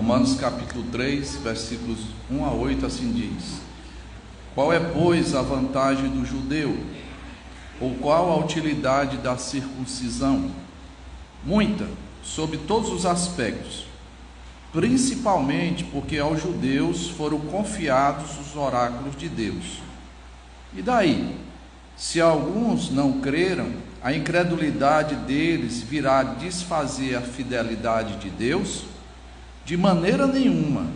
Romanos capítulo 3, versículos 1 a 8, assim diz: Qual é, pois, a vantagem do judeu? Ou qual a utilidade da circuncisão? Muita, sob todos os aspectos, principalmente porque aos judeus foram confiados os oráculos de Deus. E daí? Se alguns não creram, a incredulidade deles virá desfazer a fidelidade de Deus? De maneira nenhuma.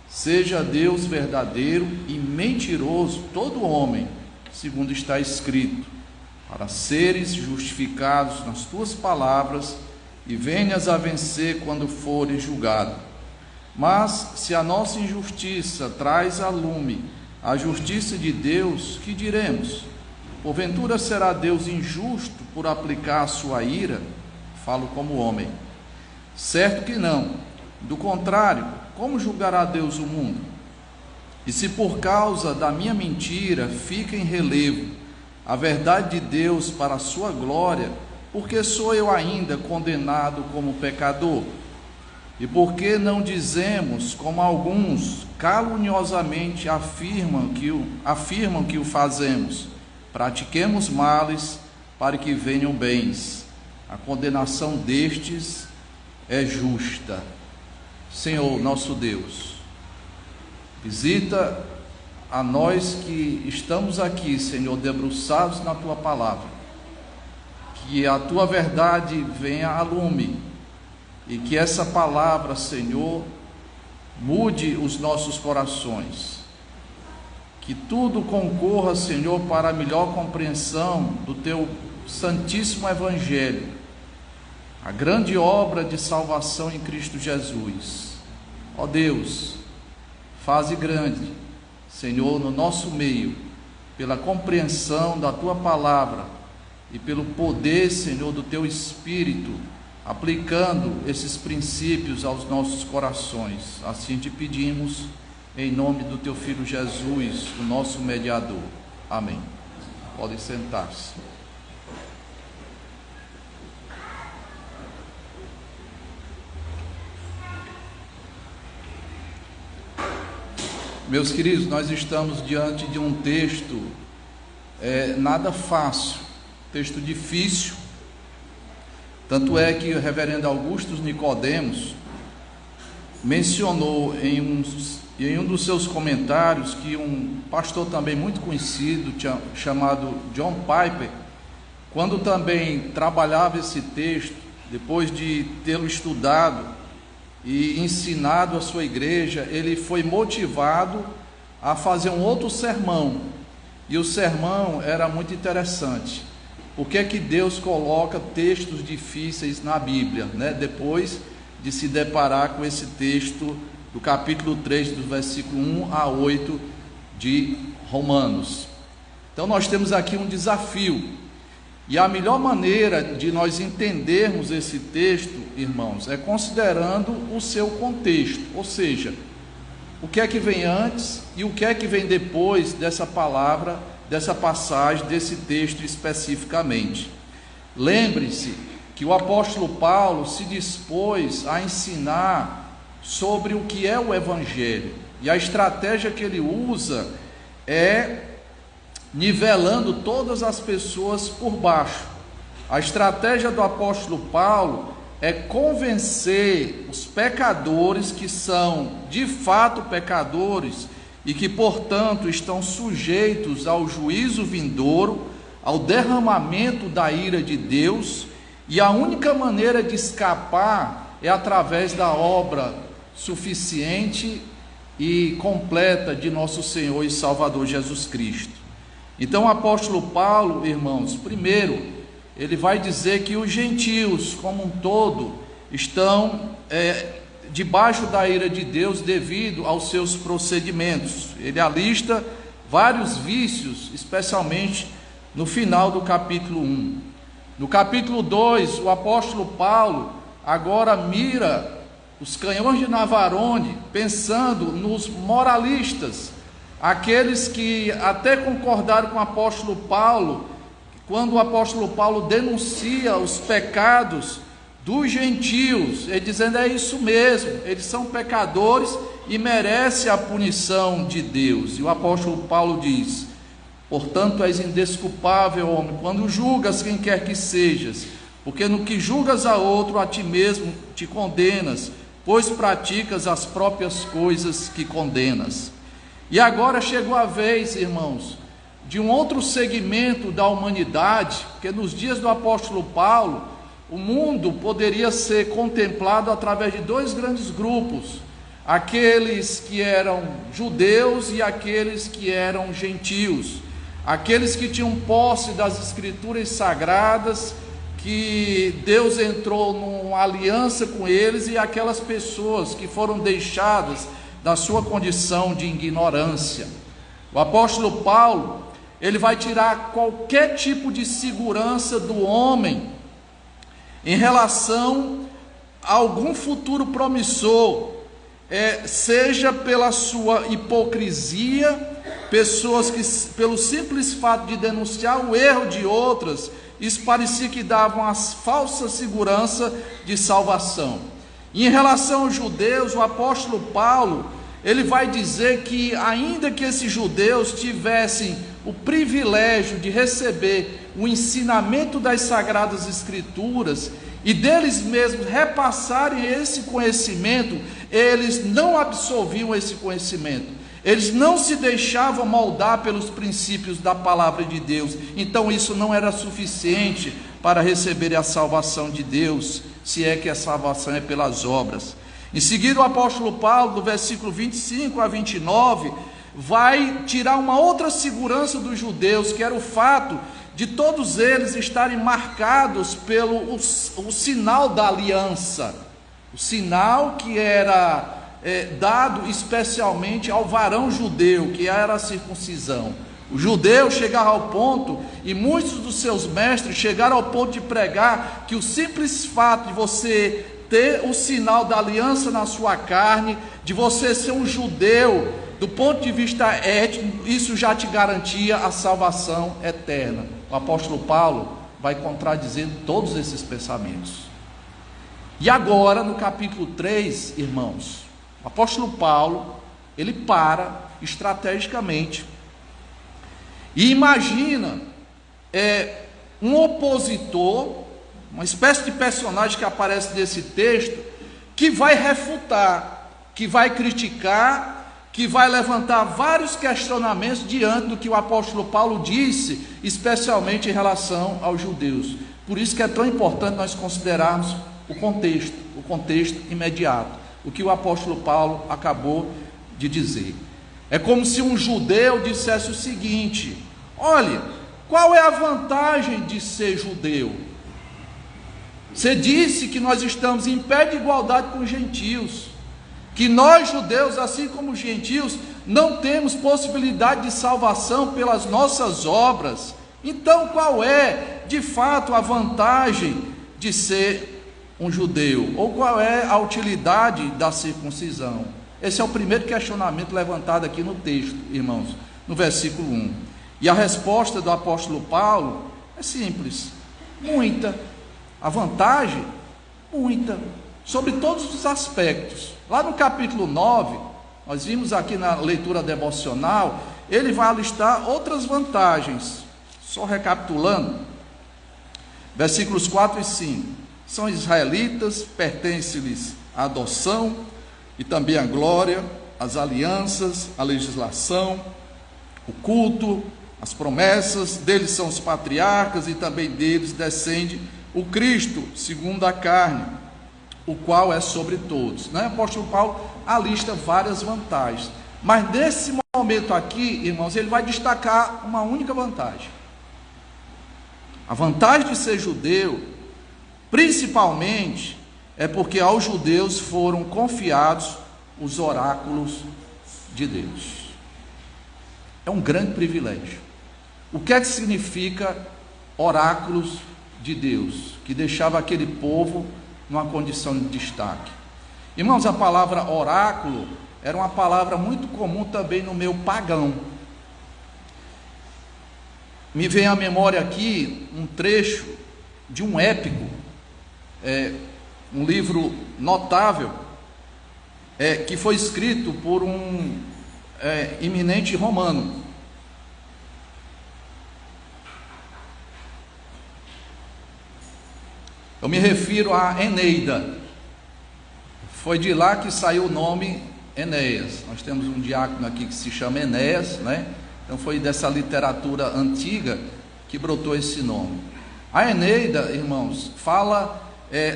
Seja Deus verdadeiro e mentiroso todo homem, segundo está escrito, para seres justificados nas tuas palavras e venhas a vencer quando fores julgado. Mas se a nossa injustiça traz a lume a justiça de Deus, que diremos? Porventura será Deus injusto por aplicar a sua ira? Falo como homem. Certo que não. Do contrário, como julgará Deus o mundo? E se por causa da minha mentira fica em relevo a verdade de Deus para a sua glória, por que sou eu ainda condenado como pecador? E por que não dizemos, como alguns caluniosamente afirmam que o fazemos? Pratiquemos males para que venham bens. A condenação destes é justa. Senhor, nosso Deus, visita a nós que estamos aqui, Senhor, debruçados na Tua palavra, que a Tua verdade venha a lume, e que essa palavra, Senhor, mude os nossos corações, que tudo concorra, Senhor, para a melhor compreensão do Teu santíssimo Evangelho, a grande obra de salvação em Cristo Jesus. Ó Deus, faze grande, Senhor, no nosso meio, pela compreensão da Tua palavra e pelo poder, Senhor, do Teu Espírito, aplicando esses princípios aos nossos corações. Assim te pedimos, em nome do Teu Filho Jesus, o nosso mediador. Amém. Podem sentar-se. Meus queridos, nós estamos diante de um texto nada fácil, texto difícil. Tanto é que o reverendo Augusto Nicodemos mencionou em um dos seus comentários que um pastor também muito conhecido, chamado John Piper, quando também trabalhava esse texto, depois de tê-lo estudado e ensinado à sua igreja, ele foi motivado a fazer um outro sermão, e o sermão era muito interessante. Por que é que Deus coloca textos difíceis na Bíblia, né? Depois de se deparar com esse texto do capítulo 3, do versículo 1 a 8 de Romanos. Então nós temos aqui um desafio, e a melhor maneira de nós entendermos esse texto, irmãos, é considerando o seu contexto, ou seja, o que é que vem antes e o que é que vem depois dessa palavra, dessa passagem, desse texto especificamente. Lembre-se que o apóstolo Paulo se dispôs a ensinar sobre o que é o Evangelho, e a estratégia que ele usa é nivelando todas as pessoas por baixo. A estratégia do apóstolo Paulo é convencer os pecadores que são de fato pecadores e que, portanto, estão sujeitos ao juízo vindouro, ao derramamento da ira de Deus, e a única maneira de escapar é através da obra suficiente e completa de nosso Senhor e Salvador Jesus Cristo. Então o apóstolo Paulo, irmãos, primeiro, ele vai dizer que os gentios como um todo estão debaixo da ira de Deus devido aos seus procedimentos. Ele alista vários vícios, especialmente no final do capítulo 1. No capítulo 2, o apóstolo Paulo agora mira os canhões de Navarone, pensando nos moralistas, aqueles que até concordaram com o apóstolo Paulo, quando o apóstolo Paulo denuncia os pecados dos gentios, ele dizendo: é isso mesmo, eles são pecadores e merecem a punição de Deus. E o apóstolo Paulo diz: portanto és indesculpável, homem, quando julgas quem quer que sejas, porque no que julgas a outro, a ti mesmo te condenas, pois praticas as próprias coisas que condenas. E agora chegou a vez, irmãos, de um outro segmento da humanidade, porque nos dias do apóstolo Paulo, o mundo poderia ser contemplado através de dois grandes grupos: aqueles que eram judeus e aqueles que eram gentios, aqueles que tinham posse das escrituras sagradas, que Deus entrou numa aliança com eles, e aquelas pessoas que foram deixadas da sua condição de ignorância. O apóstolo Paulo, ele vai tirar qualquer tipo de segurança do homem em relação a algum futuro promissor, seja pela sua hipocrisia, pessoas que, pelo simples fato de denunciar o erro de outras, isso parecia que davam a falsa segurança de salvação. E em relação aos judeus, o apóstolo Paulo, ele vai dizer que, ainda que esses judeus tivessem o privilégio de receber o ensinamento das Sagradas Escrituras e deles mesmos repassarem esse conhecimento, eles não absorviam esse conhecimento, eles não se deixavam moldar pelos princípios da palavra de Deus. Então isso não era suficiente para receber a salvação de Deus, se é que a salvação é pelas obras. Em seguida, o apóstolo Paulo, do versículo 25 a 29, vai tirar uma outra segurança dos judeus, que era o fato de todos eles estarem marcados pelo o sinal da aliança, o sinal que era dado especialmente ao varão judeu, que era a circuncisão. O judeu chegava ao ponto, e muitos dos seus mestres chegaram ao ponto de pregar que o simples fato de você ter o sinal da aliança na sua carne, de você ser um judeu, do ponto de vista étnico, isso já te garantia a salvação eterna. O apóstolo Paulo vai contradizendo todos esses pensamentos. E agora, no capítulo 3, irmãos, o apóstolo Paulo, ele para estrategicamente e imagina um opositor, uma espécie de personagem que aparece nesse texto, que vai refutar, que vai criticar, que vai levantar vários questionamentos diante do que o apóstolo Paulo disse, especialmente em relação aos judeus. Por isso que é tão importante nós considerarmos o contexto imediato, o que o apóstolo Paulo acabou de dizer. É como se um judeu dissesse o seguinte: olha, qual é a vantagem de ser judeu? Você disse que nós estamos em pé de igualdade com os gentios, que nós judeus, assim como os gentios, não temos possibilidade de salvação pelas nossas obras. Então qual é de fato a vantagem de ser um judeu? Ou qual é a utilidade da circuncisão? Esse é o primeiro questionamento levantado aqui no texto, irmãos, no versículo 1. E a resposta do apóstolo Paulo é simples: muita. A vantagem? Muita, sobre todos os aspectos. Lá no capítulo 9, nós vimos aqui na leitura devocional, ele vai listar outras vantagens. Só recapitulando, versículos 4 e 5. São israelitas, pertence-lhes a adoção e também a glória, as alianças, a legislação, o culto, as promessas, deles são os patriarcas e também deles descende o Cristo, segundo a carne, o qual é sobre todos. O apóstolo Paulo alista várias vantagens, mas nesse momento aqui, irmãos, ele vai destacar uma única vantagem. A vantagem de ser judeu, principalmente, é porque aos judeus foram confiados os oráculos de Deus. É um grande privilégio. O que é que significa oráculos de Deus, que deixava aquele povo numa condição de destaque? Irmãos, a palavra oráculo era uma palavra muito comum também no meio pagão. Me vem à memória aqui um trecho de um épico um livro notável, que foi escrito por um eminente romano. Eu me refiro a Eneida. Foi de lá que saiu o nome Enéas. Nós temos um diácono aqui que se chama Enéas, né? Então foi dessa literatura antiga que brotou esse nome. A Eneida, irmãos, fala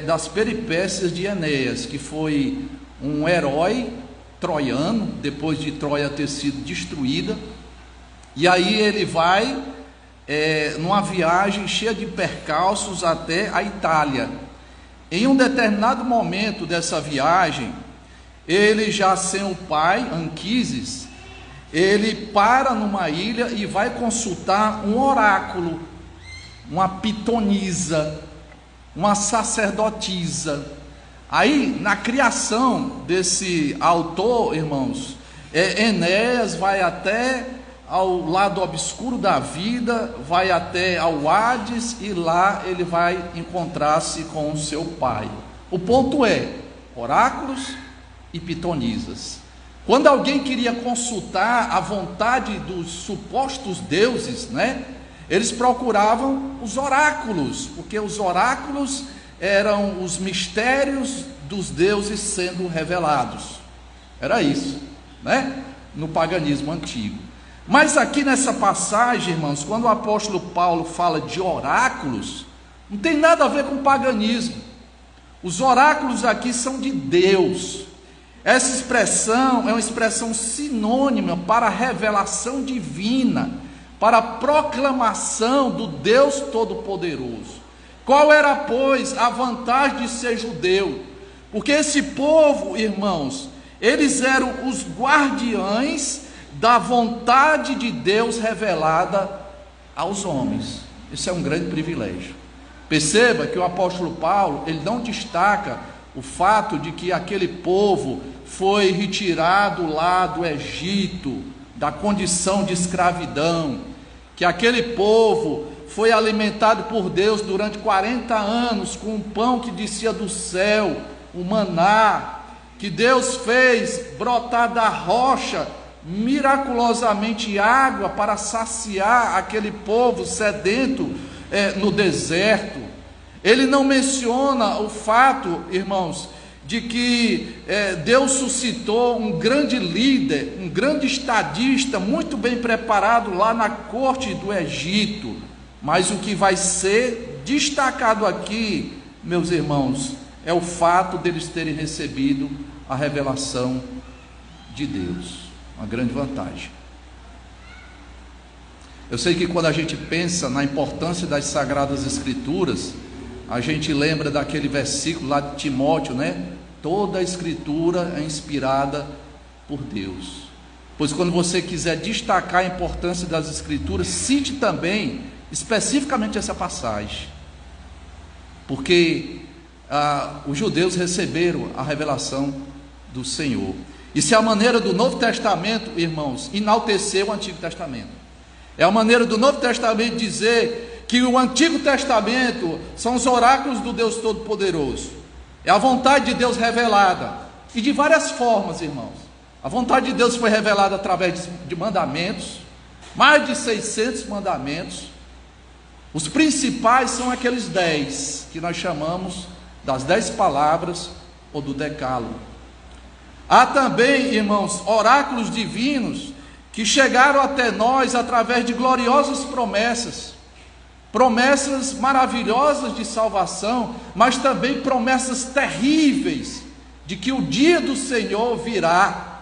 das peripécias de Enéas, que foi um herói troiano, depois de Troia ter sido destruída, e aí ele vai numa viagem cheia de percalços até a Itália. Em um determinado momento dessa viagem, ele já sem o pai, Anquises, ele para numa ilha e vai consultar um oráculo, uma pitonisa, uma sacerdotisa. Aí, na criação desse autor, irmãos, Enéas vai até ao lado obscuro da vida, vai até ao Hades, e lá ele vai encontrar-se com o seu pai. O ponto é, oráculos e pitonisas. Quando alguém queria consultar a vontade dos supostos deuses, né, eles procuravam os oráculos, porque os oráculos eram os mistérios dos deuses sendo revelados. Era isso, né, no paganismo antigo. Mas aqui nessa passagem, irmãos, quando o apóstolo Paulo fala de oráculos, não tem nada a ver com paganismo. Os oráculos aqui são de Deus. Essa expressão é uma expressão sinônima para a revelação divina, para a proclamação do Deus Todo-Poderoso. Qual era, pois, a vantagem de ser judeu? Porque esse povo, irmãos, eles eram os guardiães da vontade de Deus revelada aos homens. Isso é um grande privilégio. Perceba que o apóstolo Paulo, ele não destaca o fato de que aquele povo foi retirado lá do Egito, da condição de escravidão, que aquele povo foi alimentado por Deus durante 40 anos com um pão que descia do céu, o maná, que Deus fez brotar da rocha miraculosamente água para saciar aquele povo sedento no deserto. Ele não menciona o fato, irmãos, de que Deus suscitou um grande líder, um grande estadista, muito bem preparado lá na corte do Egito. Mas o que vai ser destacado aqui, meus irmãos, é o fato deles terem recebido a revelação de Deus. Uma grande vantagem. Eu sei que quando a gente pensa na importância das Sagradas Escrituras, a gente lembra daquele versículo lá de Timóteo, né? Toda a Escritura é inspirada por Deus. Pois quando você quiser destacar a importância das Escrituras, cite também especificamente essa passagem, porque os judeus receberam a revelação do Senhor. Isso é a maneira do Novo Testamento, irmãos, enaltecer o Antigo Testamento. É a maneira do Novo Testamento dizer que o Antigo Testamento são os oráculos do Deus Todo-Poderoso. É a vontade de Deus revelada, e de várias formas, irmãos. A vontade de Deus foi revelada através de mandamentos, mais de 600 mandamentos. Os principais são aqueles 10, que nós chamamos das 10 palavras ou do decálogo. Há também, irmãos, oráculos divinos que chegaram até nós através de gloriosas promessas, promessas maravilhosas de salvação, mas também promessas terríveis de que o dia do Senhor virá,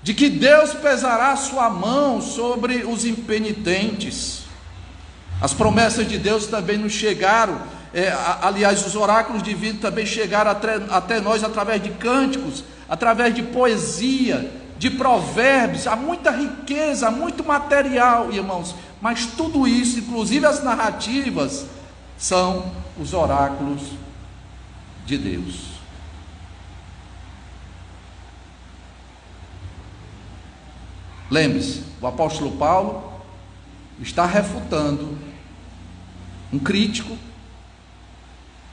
de que Deus pesará a sua mão sobre os impenitentes. As promessas de Deus também nos chegaram, aliás, os oráculos divinos também chegaram até nós através de cânticos, através de poesia, de provérbios. Há muita riqueza, há muito material, irmãos, mas tudo isso, inclusive as narrativas, são os oráculos de Deus. Lembre-se, o apóstolo Paulo está refutando um crítico,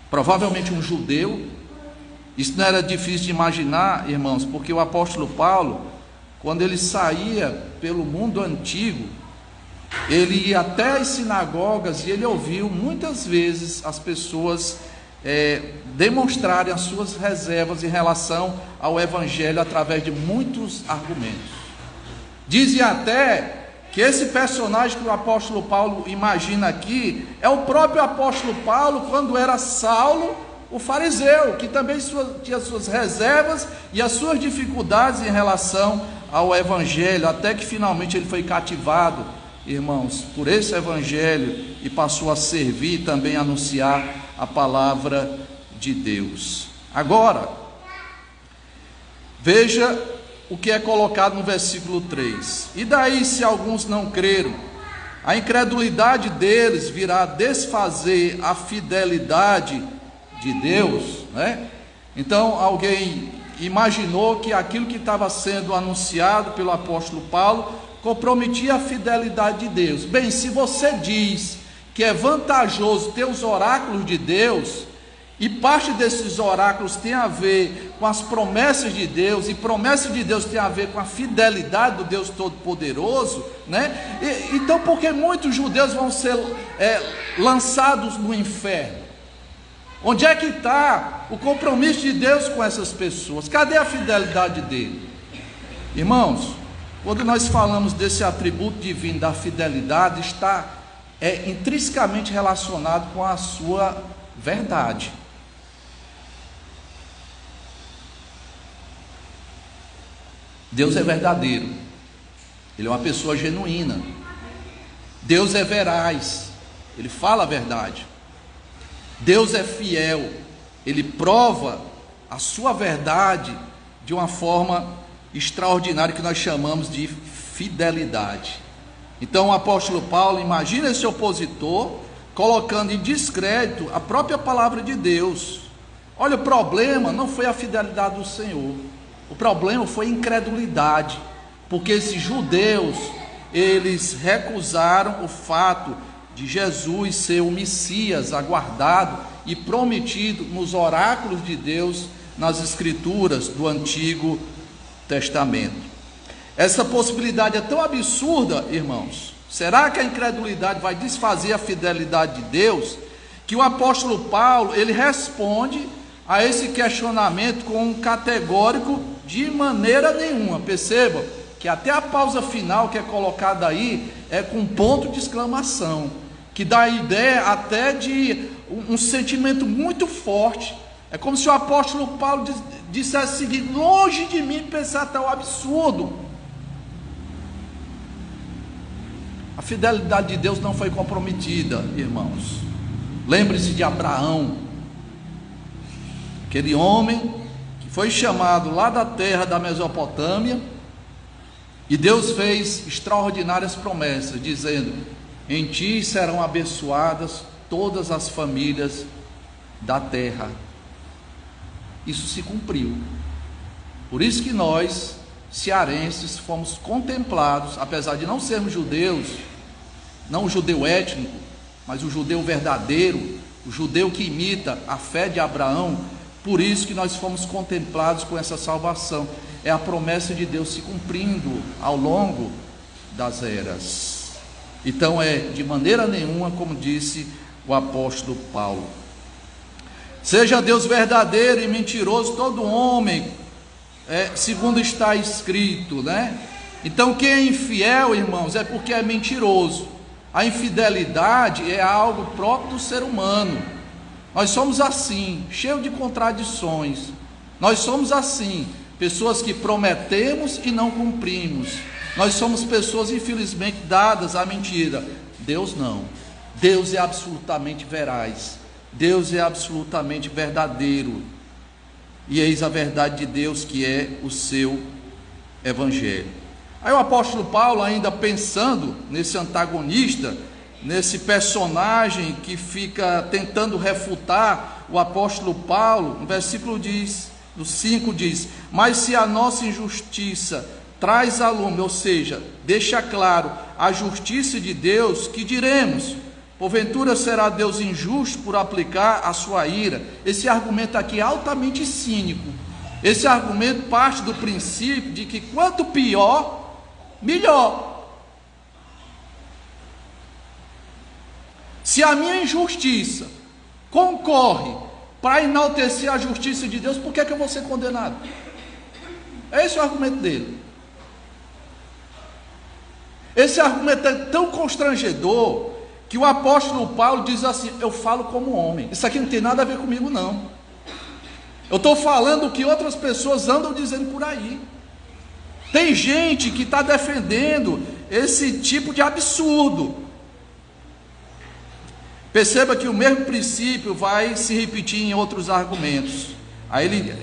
provavelmente um judeu, Isso não era difícil de imaginar, irmãos, porque o apóstolo Paulo, quando ele saía pelo mundo antigo, ele ia até as sinagogas e ele ouviu muitas vezes as pessoas demonstrarem as suas reservas em relação ao evangelho através de muitos argumentos. Dizem até que esse personagem que o apóstolo Paulo imagina aqui é o próprio apóstolo Paulo quando era Saulo, o fariseu, que também tinha suas reservas e as suas dificuldades em relação ao evangelho, até que finalmente ele foi cativado, irmãos, por esse evangelho e passou a servir e também anunciar a palavra de Deus. Agora, veja o que é colocado no versículo 3: e daí, se alguns não creram, a incredulidade deles virá desfazer a fidelidade de Deus, né? Então alguém imaginou que aquilo que estava sendo anunciado pelo apóstolo Paulo comprometia a fidelidade de Deus. Bem, se você diz que é vantajoso ter os oráculos de Deus, e parte desses oráculos tem a ver com as promessas de Deus, e promessas de Deus tem a ver com a fidelidade do Deus Todo-Poderoso, né? Então, por que muitos judeus vão ser lançados no inferno? Onde é que está o compromisso de Deus com essas pessoas? Cadê a fidelidade dele? Irmãos, quando nós falamos desse atributo divino da fidelidade, está intrinsecamente relacionado com a sua verdade. Deus é verdadeiro, Ele é uma pessoa genuína. Deus é veraz, Ele fala a verdade. Deus é fiel, Ele prova a sua verdade de uma forma extraordinária que nós chamamos de fidelidade. Então o apóstolo Paulo imagina esse opositor colocando em descrédito a própria palavra de Deus. Olha, o problema não foi a fidelidade do Senhor, o problema foi a incredulidade, porque esses judeus, eles recusaram o fato de Jesus ser o Messias aguardado e prometido nos oráculos de Deus, nas escrituras do Antigo Testamento. Essa possibilidade é tão absurda, irmãos. Será que a incredulidade vai desfazer a fidelidade de Deus? Que o apóstolo Paulo, ele responde a esse questionamento com um categórico: de maneira nenhuma. Perceba que até a pausa final que é colocada aí é com um ponto de exclamação, que dá a ideia até de um sentimento muito forte. É como se o apóstolo Paulo dissesse o seguinte: longe de mim pensar tal absurdo. A fidelidade de Deus não foi comprometida, irmãos. Lembre-se de Abraão, aquele homem que foi chamado lá da terra da Mesopotâmia, e Deus fez extraordinárias promessas, dizendo: em ti serão abençoadas todas as famílias da terra. Isso se cumpriu. Por isso que nós, cearenses, fomos contemplados, apesar de não sermos judeus, não o judeu étnico, mas o judeu verdadeiro, o judeu que imita a fé de Abraão. Por isso que nós fomos contemplados com essa salvação. É a promessa de Deus se cumprindo ao longo das eras. Então de maneira nenhuma, como disse o apóstolo Paulo. Seja Deus verdadeiro e mentiroso todo homem, segundo está escrito, né? Então quem é infiel, irmãos, é porque é mentiroso. A infidelidade é algo próprio do ser humano. Nós somos assim, cheios de contradições. Nós somos assim, pessoas que prometemos e não cumprimos. Nós somos pessoas, infelizmente, dadas à mentira. Deus não. Deus é absolutamente veraz. Deus é absolutamente verdadeiro. E eis a verdade de Deus, que é o seu evangelho. Aí o apóstolo Paulo, ainda pensando nesse antagonista, nesse personagem que fica tentando refutar o apóstolo Paulo, no versículo 5 diz: mas se a nossa injustiça traz a lume, ou seja, deixa claro a justiça de Deus, que diremos? Porventura será Deus injusto por aplicar a sua ira? Esse argumento aqui é altamente cínico. Esse argumento parte do princípio de que quanto pior, melhor. Se a minha injustiça concorre para enaltecer a justiça de Deus, por que eu vou ser condenado? Esse é o argumento dele. Esse argumento é tão constrangedor que o apóstolo Paulo diz assim: eu falo como homem, isso aqui não tem nada a ver comigo não, eu estou falando o que outras pessoas andam dizendo por aí. Tem gente que está defendendo esse tipo de absurdo. Perceba que o mesmo princípio vai se repetir em outros argumentos. Aí ele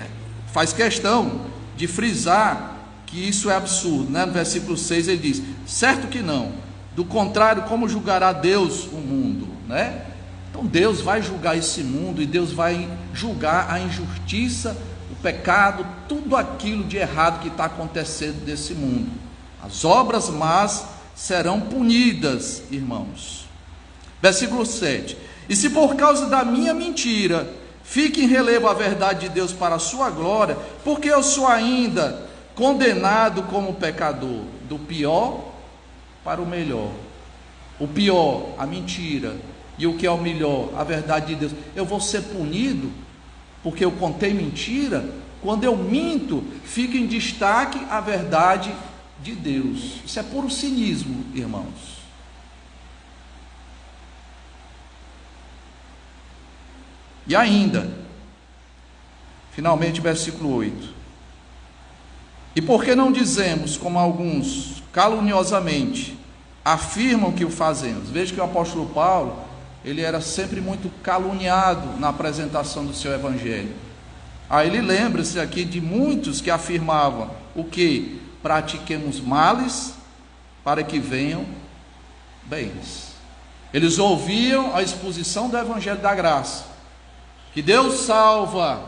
faz questão de frisar que isso é absurdo, né? No versículo 6 ele diz: certo que não, do contrário, como julgará Deus o mundo, né? Então Deus vai julgar esse mundo, e Deus vai julgar a injustiça, o pecado, tudo aquilo de errado que está acontecendo nesse mundo. As obras más serão punidas, irmãos. Versículo 7: e se por causa da minha mentira fique em relevo a verdade de Deus para a sua glória, porque eu sou ainda condenado como pecador, do pior para o melhor. O pior, a mentira, e o que é o melhor, a verdade de Deus. Eu vou ser punido porque eu contei mentira? Quando eu minto, fica em destaque a verdade de Deus. Isso é puro cinismo, irmãos. E ainda, finalmente, versículo 8: e por que não dizemos, como alguns caluniosamente afirmam que o fazemos? Veja que o apóstolo Paulo, ele era sempre muito caluniado na apresentação do seu evangelho. Aí ele lembra-se aqui de muitos que afirmavam o que? Pratiquemos males para que venham bens. Eles ouviam a exposição do evangelho da graça, que Deus salva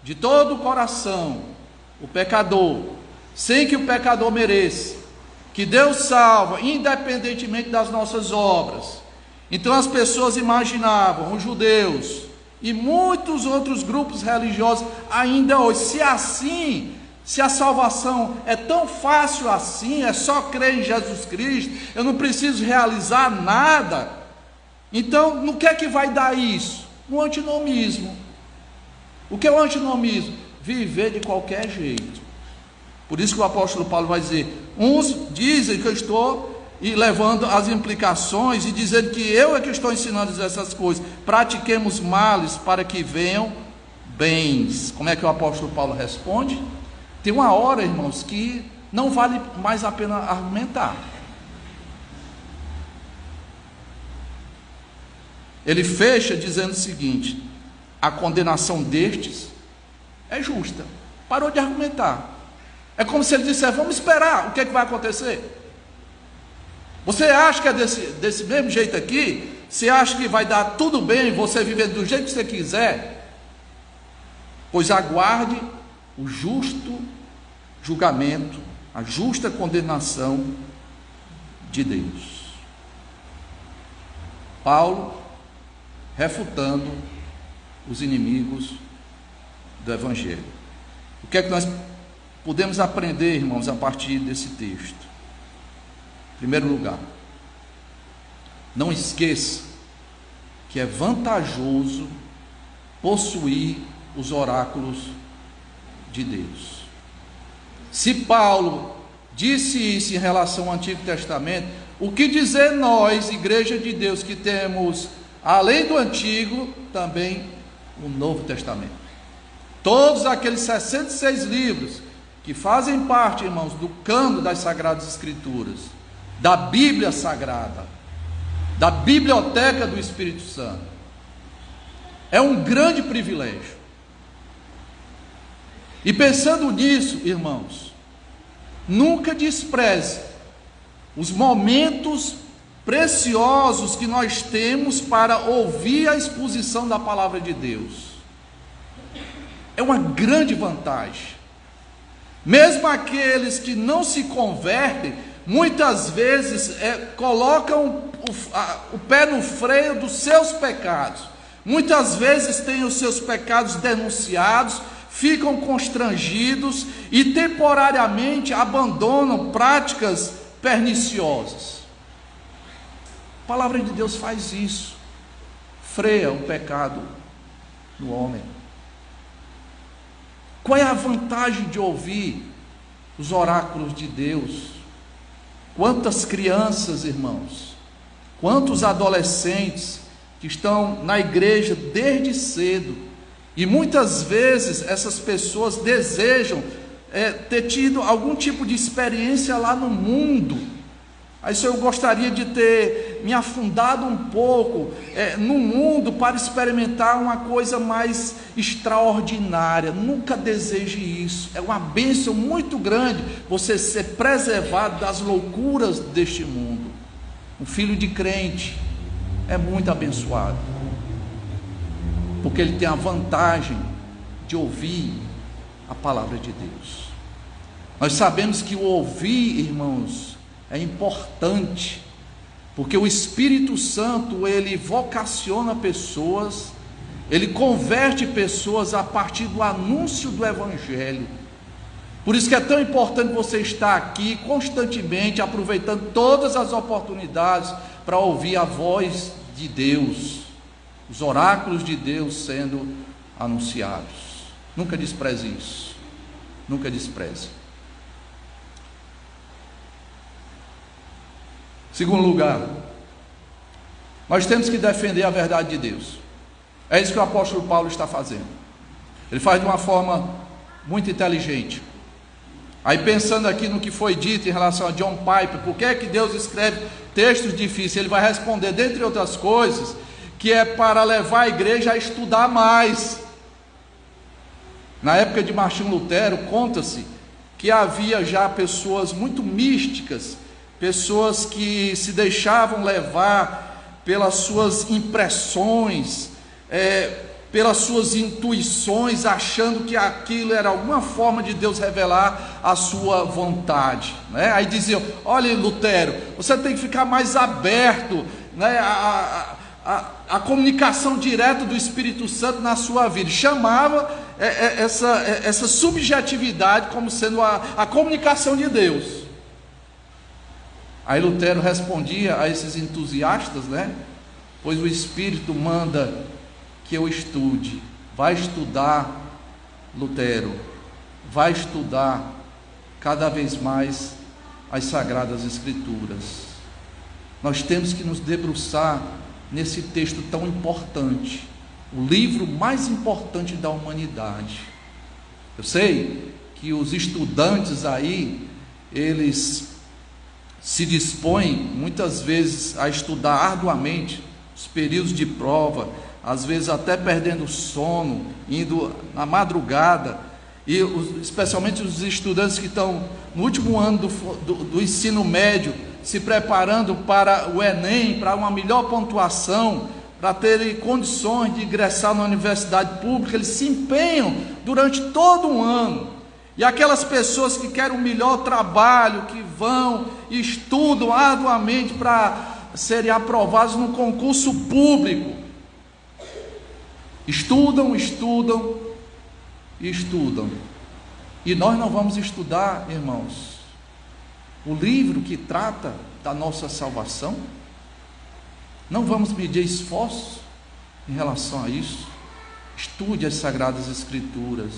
de todo o coração o pecador, sem que o pecador mereça, que Deus salva independentemente das nossas obras. Então as pessoas imaginavam, os judeus e muitos outros grupos religiosos ainda hoje, se a salvação é tão fácil assim, é só crer em Jesus Cristo, eu não preciso realizar nada, então no que é que vai dar isso? No antinomismo. O que é o antinomismo? Viver de qualquer jeito. Por isso que o apóstolo Paulo vai dizer: uns dizem que eu estou levando as implicações e dizendo que eu é que estou ensinando essas coisas. Pratiquemos males para que venham bens. Como é que o apóstolo Paulo responde? Tem uma hora, irmãos, que não vale mais a pena argumentar. Ele fecha dizendo o seguinte: a condenação destes é justa. Parou de argumentar. É como se ele dissesse: vamos esperar, o que é que vai acontecer? Você acha que é desse mesmo jeito aqui? Você acha que vai dar tudo bem, você viver do jeito que você quiser? Pois aguarde o justo julgamento, a justa condenação de Deus. Paulo refutando os inimigos do evangelho. O que é que nós podemos aprender, irmãos, a partir desse texto? Em primeiro lugar, não esqueça que é vantajoso possuir os oráculos de Deus. Se Paulo disse isso em relação ao Antigo Testamento, o que dizer nós, Igreja de Deus, que temos, além do Antigo, também o Novo Testamento? Todos aqueles 66 livros que fazem parte, irmãos, do cânon das Sagradas Escrituras, da Bíblia Sagrada, da biblioteca do Espírito Santo, é um grande privilégio. E pensando nisso, irmãos, nunca despreze os momentos preciosos que nós temos para ouvir a exposição da palavra de Deus. É uma grande vantagem. Mesmo aqueles que não se convertem, muitas vezes colocam o pé no freio dos seus pecados, muitas vezes têm os seus pecados denunciados, ficam constrangidos e temporariamente abandonam práticas perniciosas. A palavra de Deus faz isso, freia o pecado no homem. Qual é a vantagem de ouvir os oráculos de Deus? Quantas crianças, irmãos, quantos adolescentes que estão na igreja desde cedo, e muitas vezes essas pessoas desejam ter tido algum tipo de experiência lá no mundo. Aí eu gostaria de ter me afundado um pouco no mundo para experimentar uma coisa mais extraordinária. Nunca deseje isso. É uma bênção muito grande você ser preservado das loucuras deste mundo. Um filho de crente é muito abençoado, porque ele tem a vantagem de ouvir a palavra de Deus. Nós sabemos que o ouvir, irmãos, é importante, porque o Espírito Santo, ele vocaciona pessoas, ele converte pessoas a partir do anúncio do Evangelho. Por isso que é tão importante você estar aqui constantemente, aproveitando todas as oportunidades para ouvir a voz de Deus, os oráculos de Deus sendo anunciados. Nunca despreze isso, nunca despreze. Segundo lugar, nós temos que defender a verdade de Deus. É isso que o apóstolo Paulo está fazendo. Ele faz de uma forma muito inteligente. Aí, pensando aqui no que foi dito em relação a John Piper, por que é que Deus escreve textos difíceis? Ele vai responder, dentre outras coisas, que é para levar a igreja a estudar mais. Na época de Martinho Lutero, conta-se que havia já pessoas muito místicas, pessoas que se deixavam levar pelas suas impressões, pelas suas intuições, achando que aquilo era alguma forma de Deus revelar a sua vontade, né? Aí diziam, olha Lutero, você tem que ficar mais aberto, né, a comunicação direta do Espírito Santo na sua vida. Chamava essa subjetividade como sendo a comunicação de Deus. Aí Lutero respondia a esses entusiastas, né? Pois o Espírito manda que eu estude. Vai estudar, Lutero, vai estudar cada vez mais as Sagradas Escrituras. Nós temos que nos debruçar nesse texto tão importante, o livro mais importante da humanidade. Eu sei que os estudantes aí, eles se dispõem muitas vezes a estudar arduamente, os períodos de prova, às vezes até perdendo o sono, indo na madrugada, e especialmente os estudantes que estão no último ano do ensino médio, se preparando para o Enem, para uma melhor pontuação, para terem condições de ingressar na universidade pública. Eles se empenham durante todo um ano. E aquelas pessoas que querem um melhor trabalho, que vão e estudam arduamente para serem aprovados no concurso público, estudam, e nós não vamos estudar, irmãos, o livro que trata da nossa salvação? Não vamos medir esforços em relação a isso? Estude as Sagradas Escrituras,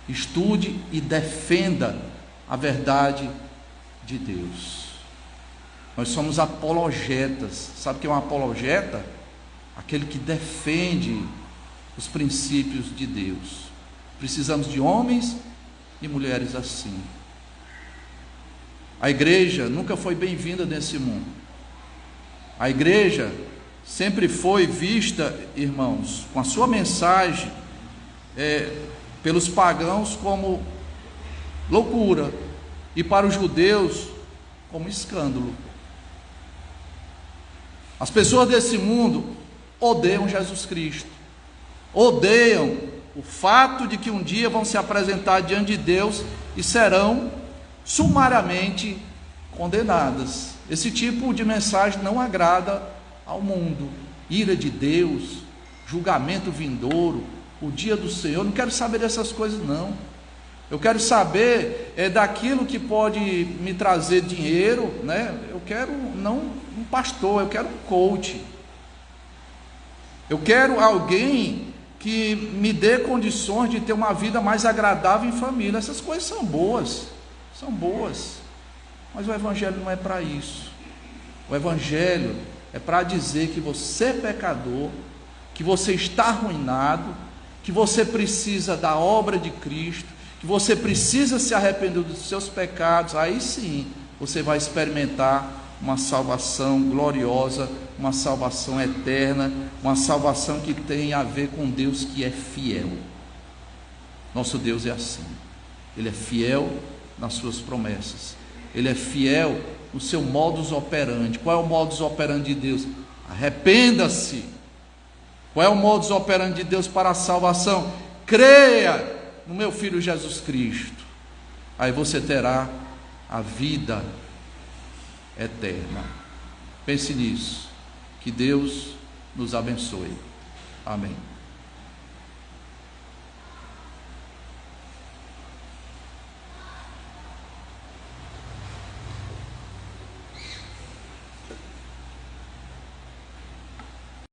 estude e defenda a verdade de Deus. Nós somos apologetas. Sabe o que é um apologeta? Aquele que defende os princípios de Deus. Precisamos de homens e mulheres assim. A igreja nunca foi bem-vinda nesse mundo. A igreja sempre foi vista, irmãos, com a sua mensagem, pelos pagãos como loucura, e para os judeus como escândalo. As pessoas desse mundo odeiam Jesus Cristo, odeiam o fato de que um dia vão se apresentar diante de Deus e serão sumariamente condenadas. Esse tipo de mensagem não agrada ao mundo. Ira de Deus, julgamento vindouro, o dia do Senhor. Eu não quero saber dessas coisas, não. Eu quero saber daquilo que pode me trazer dinheiro, né? Eu quero não um pastor, eu quero um coach. Eu quero alguém que me dê condições de ter uma vida mais agradável em família. Essas coisas são boas, mas o Evangelho não é para isso. O Evangelho é para dizer que você é pecador, que você está arruinado, que você precisa da obra de Cristo, que você precisa se arrepender dos seus pecados. Aí sim você vai experimentar uma salvação gloriosa, uma salvação eterna, uma salvação que tem a ver com Deus que é fiel. Nosso Deus é assim, Ele é fiel nas suas promessas, Ele é fiel no seu modus operandi. Qual é o modus operandi de Deus? Arrependa-se. Qual é o modus operandi de Deus para a salvação? Creia no meu Filho Jesus Cristo, aí você terá a vida eterna. Pense nisso. Que Deus nos abençoe. Amém.